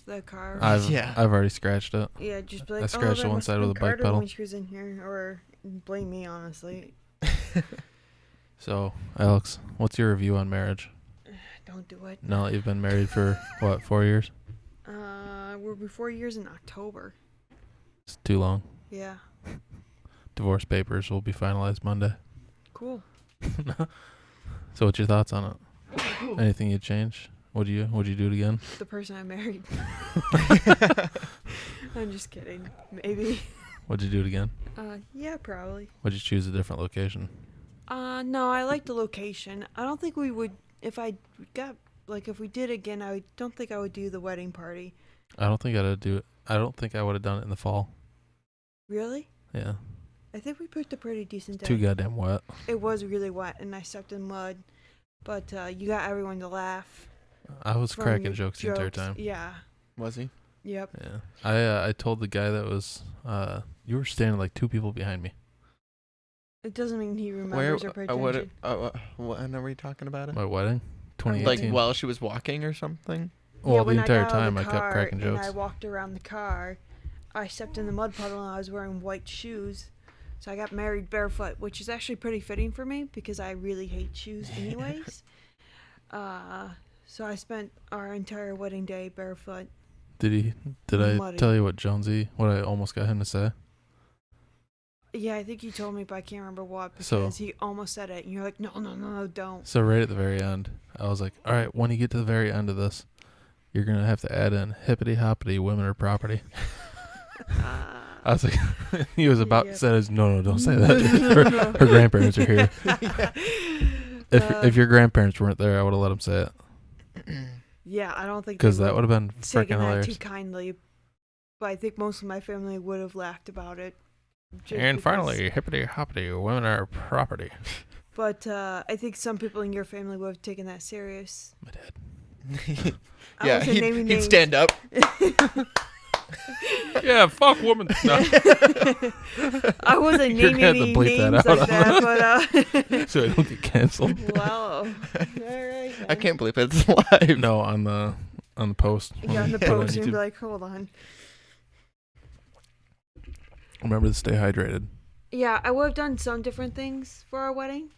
the car. I've already scratched it. Yeah, just be like, I scratched the one side with a bike pedal. when she was in here, or blame me, honestly. So, Alex, what's your review on marriage? Don't do it. Now that you've been married for, 4 years? We'll be 4 years in October. It's too long. Yeah. Divorce papers will be finalized Monday. Cool. So what's your thoughts on it? Anything you'd change? Would you do it again? The person I married. I'm just kidding. Maybe. Would you do it again? Yeah, probably. Would you choose a different location? No, I like the location. I don't think we would, if we did again, I don't think I would do the wedding party. I don't think I would have done it in the fall. Really? Yeah. I think we picked a pretty decent day. Too goddamn wet. It was really wet, and I stepped in mud. But you got everyone to laugh. I was cracking jokes the entire time. Yeah. Was he? Yep. Yeah. I told the guy that was, you were standing like 2 people behind me. It doesn't mean he remembers or paid attention. When are we talking about it? My wedding? 2018. Like while she was walking or something? Well, the entire time I kept cracking jokes. And I walked around the car. I stepped in the mud puddle and I was wearing white shoes. So I got married barefoot, which is actually pretty fitting for me because I really hate shoes anyways. So I spent our entire wedding day barefoot. Did I tell you what I almost got him to say? Yeah, I think you told me, but I can't remember what, because he almost said it, and you're like, no, don't. So right at the very end, I was like, all right, when you get to the very end of this, you're going to have to add in hippity-hoppity, women are property. I was like, he was about to say this. No, don't say that. Her grandparents are here. If your grandparents weren't there, I would have let him say it. Yeah, I don't think because that would have been freaking hilarious. Too kindly, but I think most of my family would have laughed about it. And finally, hippity hoppity, women are property. But I think some people in your family would have taken that serious. My dad. Yeah, he'd stand up. Yeah, fuck woman. No. I wasn't naming any names like that, but so I don't get canceled. Wow. All right. I can't believe it's live. No, on the post. Yeah, on the post, you'd be like, hold on. Remember to stay hydrated. Yeah, I would have done some different things for our wedding.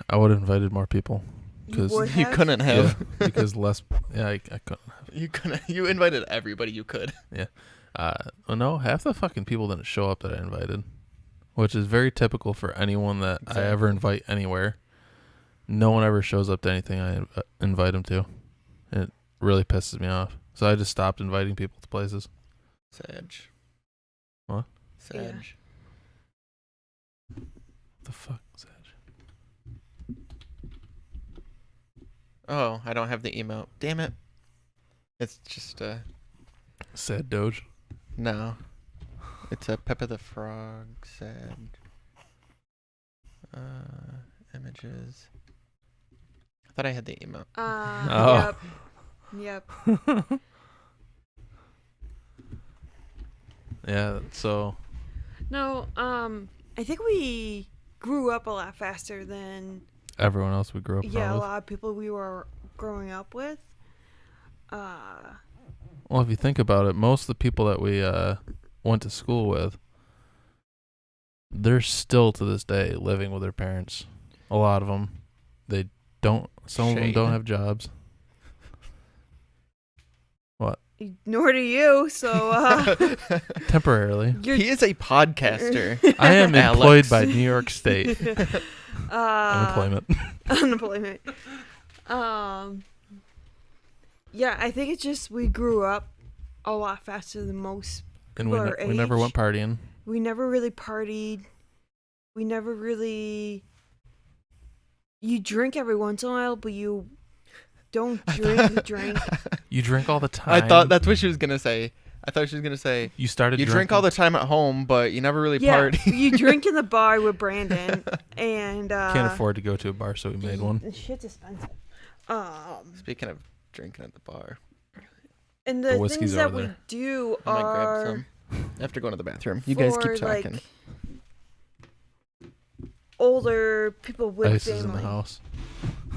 I would have invited more people. Because you couldn't have. Yeah, because less. Yeah, I couldn't have. You couldn't. You invited everybody you could. Yeah. No, half the fucking people didn't show up that I invited, which is very typical for anyone that I ever invite anywhere. No one ever shows up to anything I invite them to. It really pisses me off. So I just stopped inviting people to places. Sage. What? Sage. Yeah. What the fuck, Sage? Oh, I don't have the email. Damn it. It's just Sad Doge? No. It's a Peppa the Frog sad. Images. I thought I had the email. Oh. Yep. Yeah, so. No, I think we grew up a lot faster than everyone else we grew up with. Yeah, a lot of people we were growing up with. Well, if you think about it, most of the people that we went to school with, they're still to this day living with their parents. A lot of them, they don't. Some of them don't have jobs. What? Nor do you. So temporarily. He is a podcaster. I am employed by New York State. Unemployment. Yeah, I think it's just we grew up a lot faster than most people our age. We never went partying. We never really partied. We never really... You drink every once in a while, but you don't drink. You drink all the time. I thought that's what she was going to say. I thought she was going to say... You drink all the time at home, but you never really party. You drink in the bar with Brandon, and... Can't afford to go to a bar, so we made one. The shit's expensive. Speaking of drinking at the bar. And the things that we do I might grab some after going to the bathroom. You guys keep talking. Like, older people with Ice family. is in the house.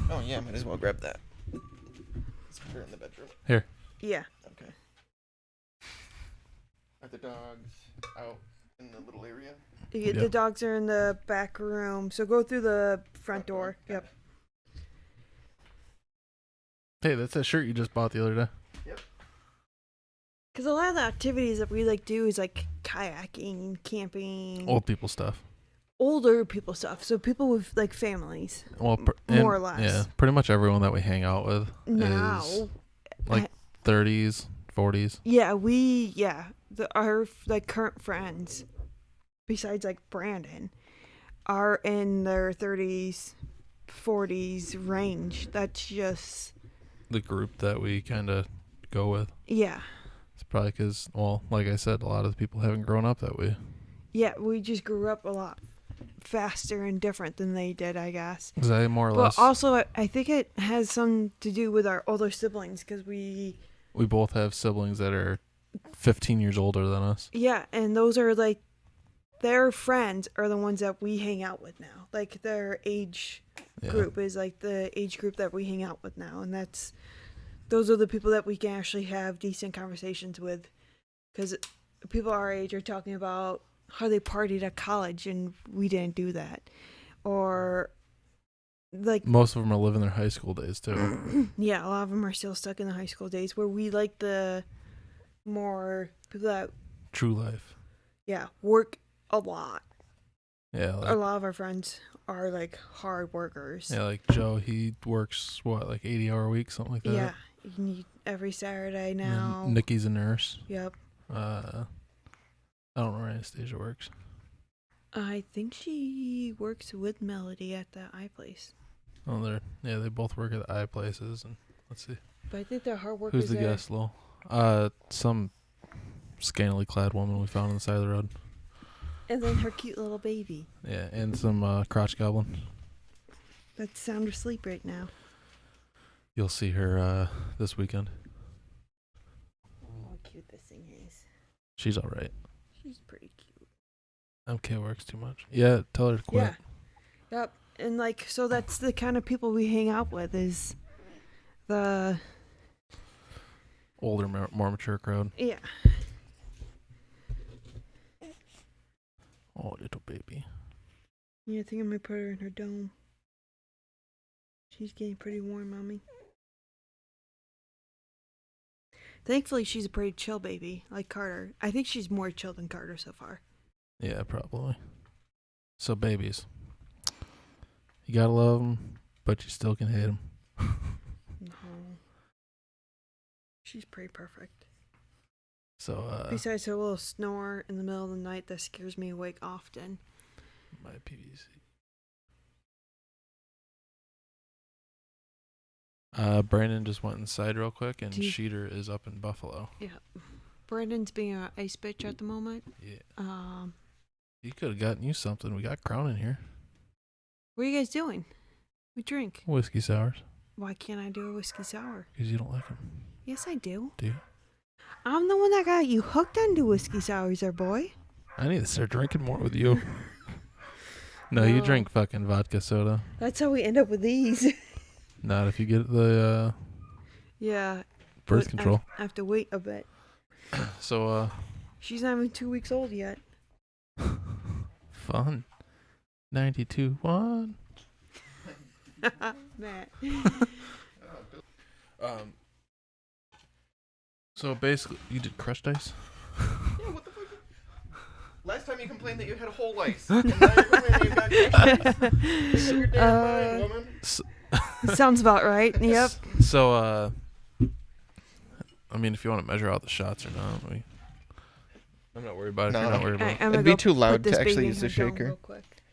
Oh yeah, might as well grab that. Or in the bedroom? Yeah. Okay. Are the dogs out in the little area? The Yep. dogs are in the back room, so go through the front door. Yep. Hey, that's that shirt you just bought the other day. Because a lot of the activities that we like do is like kayaking, camping, Old people stuff. older people stuff. So people with like families. Well, More or less. Yeah, pretty much everyone that we hang out with Now, is like 30s, 40s. our like current friends, besides like Brandon, are in their 30s, 40s range. That's just The group that we kind of go with. yeah. It's probably because, well, like I said, a lot of the people haven't grown up that way. Yeah, we just grew up a lot faster and different than they did, I guess. Is that more or But less? also, I think it has something to do with our older siblings because We both have siblings that are 15 years older than us. yeah, and those are like their friends are the ones that we hang out with now. Like their age Yeah. group is like the age group that we hang out with now, and those are the people that we can actually have decent conversations with because people our age are talking about how they partied at college and we didn't do that, or like Most of them are living their high school days too. yeah, a lot of them are still stuck in the high school days where we like the more people that True life. work a lot. Yeah, A like, lot of our friends are like hard workers. yeah, like Joe, he works what, like 80-hour week, something like that. Yeah, you need every Saturday And now. then Nikki's a nurse. Yep. I don't know where Anastasia works. I think she works with Melody at the iPlace. Oh, they both work at the eye places. And let's see, But I think they're hard workers. who's the there. guest, Lowell? Some scantily clad woman we found on the side of the road. And then her cute little baby. Yeah, and some crotch goblin. That's sound asleep right now. You'll see her this weekend. Oh, how cute this thing is. She's all right. She's pretty cute. MK works too much. Yeah, tell her to quit. Yeah. Yep. And like, so that's the kind of people we hang out with is the, Older, more mature crowd. yeah. Oh, little baby. Yeah, I think I might put her in her dome. She's getting pretty warm on me. Thankfully, she's a pretty chill baby, like Carter. I think she's more chill than Carter so far. Yeah, probably. So babies, you gotta love them, but you still can hate them. No. She's pretty perfect. So Besides her little snore in the middle of the night that scares me awake often. my PVC. Brandon just went inside real quick, and Do you- Sheeter is up in Buffalo. Yeah. Brandon's being an ice bitch at the moment. Yeah. You could have gotten you something. We got Crown in here. What are you guys doing? We drink. Whiskey sours. Why can't I do a whiskey sour? Because you don't like them. Yes, I do. Do you? I'm the one that got you hooked onto whiskey sours, there, boy. I need to start drinking more with you. No, you No. drink fucking vodka soda. That's how we end up with these. Not if you get the Yeah. birth but control. I have to wait a bit. So, She's not even 2 weeks old yet. fun. 92.1. Matt. So basically, you did crushed ice? Yeah, what the fuck? Last time you complained that you had a whole ice. And now you're complaining you got crushed ice. Make up your damn mind, woman. Sounds about right. Yep. So, I mean, if you want to measure out the shots or not, I'm not worried about it. If No. you're not worried about I, it. I'm It'd gonna be go too put loud this to actually baby in use the her dome shaker. real quick.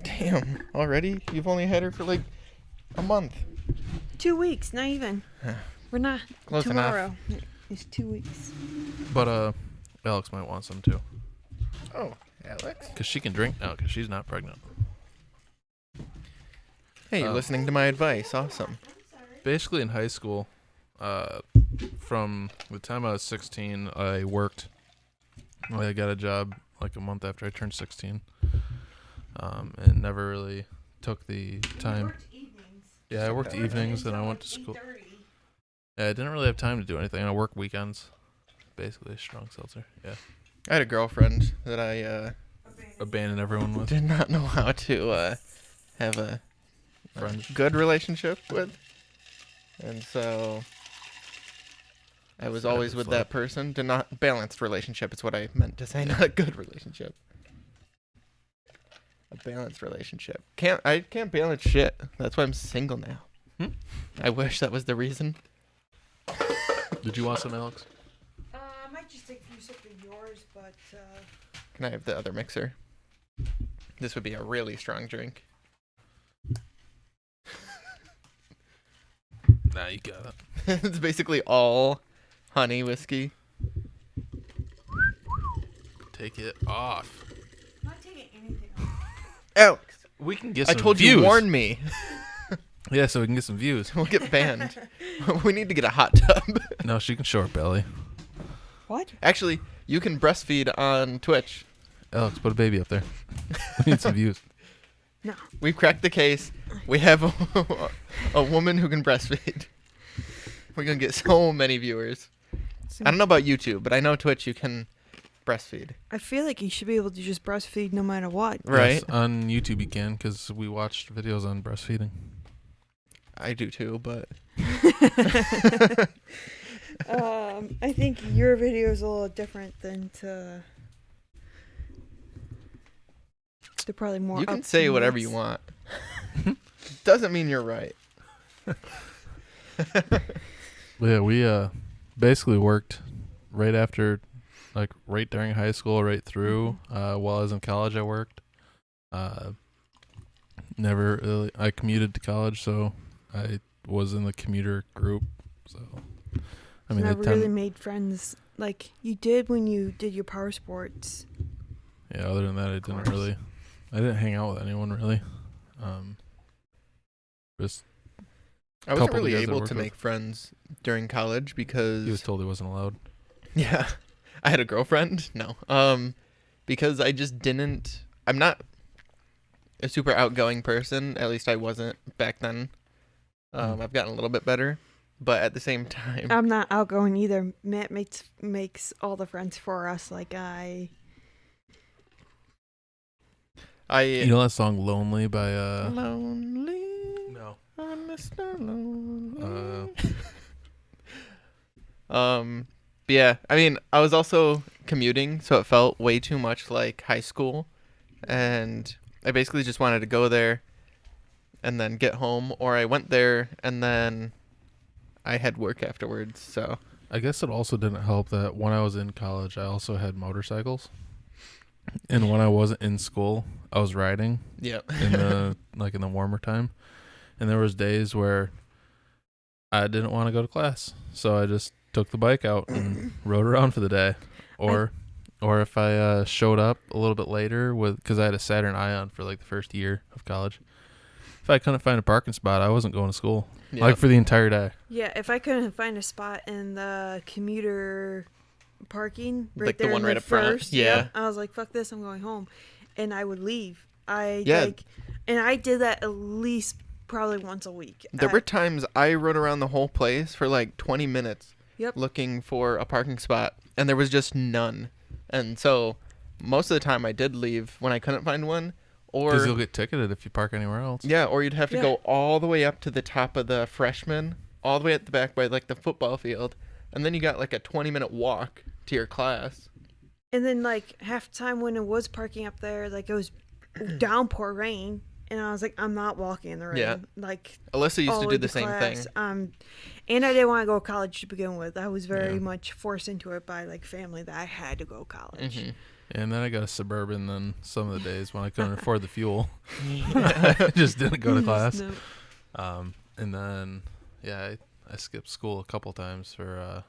Damn, already? You've only had her for like a month. 2 weeks, not even. We're not. Close enough. tomorrow. It's 2 weeks. But, Alex might want some too. Oh, Alex. Because she can drink now because she's not pregnant. Hey, you're listening to my advice. Awesome. Basically, in high school, from the time I was 16, I worked. I got a job like a month after I turned 16. And never really took the time. Yeah, I worked evenings and I went to school. Yeah, I didn't really have time to do anything. I work weekends. Basically, a strong seltzer. Yeah. I had a girlfriend that I Abandon everyone with. did not know how to have a good relationship with, and so I was always with that person. Did not balanced relationship is what I meant to say, not a good relationship. A balanced relationship. I can't balance shit. That's why I'm single now. I wish that was the reason. Did you want some, Alex? I might just take a few sips of yours, but Can I have the other mixer? This would be a really strong drink. Nah, you got it. It's basically all honey whiskey. Take it off. I'm not taking anything off. Alex, We can get I some told views. you, warn me. Yeah, so we can get some views. We'll get banned. We need to get a hot tub. No, she can show her belly. What? Actually, you can breastfeed on Twitch. Alex, put a baby up there. We need some views. No. We've cracked the case. We have a woman who can breastfeed. We're going to get so many viewers. I don't know about YouTube, but I know Twitch you can breastfeed. I feel like you should be able to just breastfeed no matter what. Right? Yes, on YouTube you can, because we watched videos on breastfeeding. I do too, but... I think your video is a little different than to... They're probably more You can up say to whatever nuts. you want. Doesn't mean you're right. Yeah, we basically worked right after, like right during high school, right through. While I was in college, I worked. Never really. I commuted to college, so I was in the commuter group. So, I mean, never really made friends like you did when you did your power sports. Yeah. Other than that, I didn't hang out with anyone really. Just I wasn't couple of really guys I able worked to with. make friends during college because... he was told he wasn't allowed. Yeah. I had a girlfriend. No. Because I just didn't... I'm not a super outgoing person. At least I wasn't back then. I've gotten a little bit better. But at the same time... I'm not outgoing either. Matt makes all the friends for us. Like You know that song "Lonely" by Lonely. No. I'm Mr. Lonely. Uh. But yeah, I mean, I was also commuting, so it felt way too much like high school. And I basically just wanted to go there and then get home, or I went there and then I had work afterwards, so. I guess it also didn't help that when I was in college, I also had motorcycles. And when I wasn't in school, I was riding Yeah. in the in the warmer time. And there was days where I didn't want to go to class, so I just took the bike out and rode around for the day. Or if I showed up a little bit later because I had a Saturn Ion for like the first year of college. If I couldn't find a parking spot, I wasn't going to school. Yeah. Like for the entire day. yeah, if I couldn't find a spot in the commuter parking right Like the there one in right the up front? first, Yeah. yep, I was like, "Fuck this! I'm going home," and I would leave. Yeah. And I did that at least probably once a week. There were times I rode around the whole place for like 20 minutes Yep. looking for a parking spot, and there was just none. And so most of the time I did leave when I couldn't find one. Because Or you'll get ticketed if you park anywhere else. yeah, or you'd have to Yeah. go all the way up to the top of the freshman, all the way at the back by like the football field, and then you got like a 20-minute walk to your class. And then like half the time when it was parking up there, like it was downpour rain, and I was like, I'm not walking in the rain. Yeah. Like Alyssa used all to way do the same thing. class. And I didn't want to go to college to begin with. I was very Yeah. much forced into it by like family that I had to go to college. Mhm. And then I got a Suburban. Then some of the days when I couldn't afford the fuel, I just didn't go to class. No. And then I skipped school a couple times for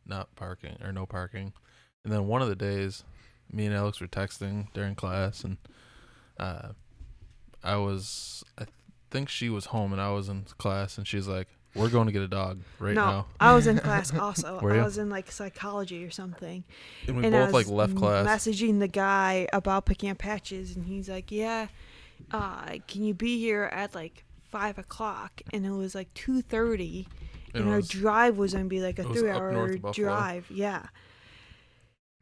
not parking or no parking. And then one of the days, me and Alex were texting during class, and I think she was home and I was in class, and she's like, "We're going to get a dog right No, now." I was in class also. Were I you? was in like psychology or something. And we And I both like was left class. messaging the guy about picking up patches, and he's like, "Yeah, can you be here at like 5 o'clock?" And it was like 2:30, And our drive was going to be like a it was up north 3-hour of Buffalo. drive. Yeah.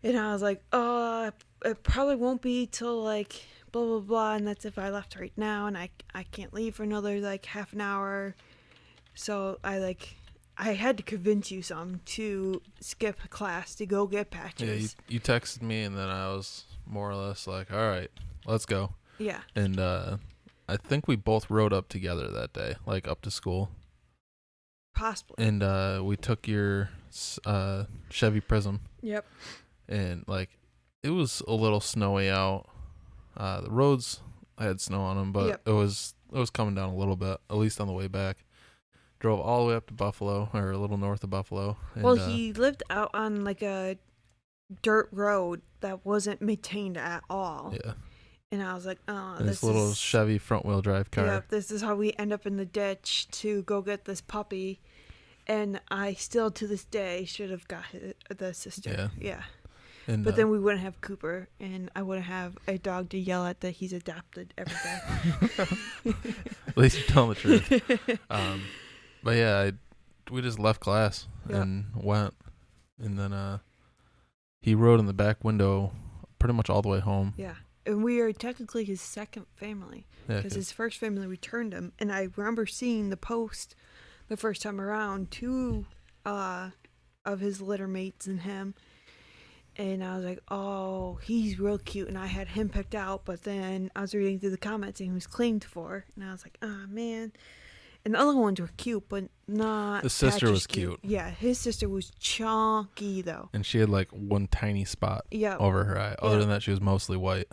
And I was like, it probably won't be till like blah, blah, blah. And that's if I left right now. And I can't leave for another like half an hour. So I had to convince you some to skip class to go get patches. Yeah, you texted me, and then I was more or less like, all right, let's go. Yeah. And I think we both rode up together that day, like up to school. Possibly. And we took your Chevy Prism. Yep. And like it was a little snowy out. The roads had snow on them, but Yep. it was coming down a little bit, at least on the way back. Drove all the way up to Buffalo, or a little north of Buffalo. And, Well, he lived out on like a dirt road that wasn't maintained at all. yeah, And I was like, oh, and this this little is... Chevy front wheel drive car. Yeah, this is how we end up in the ditch to go get this puppy. And I still, to this day, should have got the sister. Yeah. And, But then we wouldn't have Cooper, and I wouldn't have a dog to yell at that he's adopted every day. at least you're telling the truth. But yeah, we just left class and went, and then he rode in the back window pretty much all the way home. Yeah. And we are technically his second family, Yeah, because his first family returned him. And I remember seeing the post the first time around, two of his litter mates and him. And I was like, oh, he's real cute. And I had him picked out, but then I was reading through the comments and he was claimed for. And I was like, oh, man. And the other ones were cute, but not... The sister Patches was cute. Yeah, his sister was chunky, though. and she had like one tiny spot Yeah. over her eye. Other than that, she was mostly white.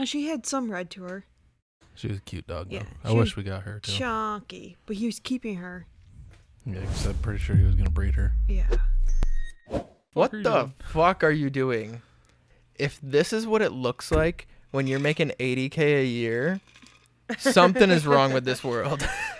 She had some red to her. She was a cute dog, though. Yeah, I she wish was we got her, too. Chunky. But he was keeping her. Yeah, because I'm pretty sure he was going to breed her. Yeah. What are you the doing? fuck are you doing? If this is what it looks like when you're making $80K a year, something is wrong with this world.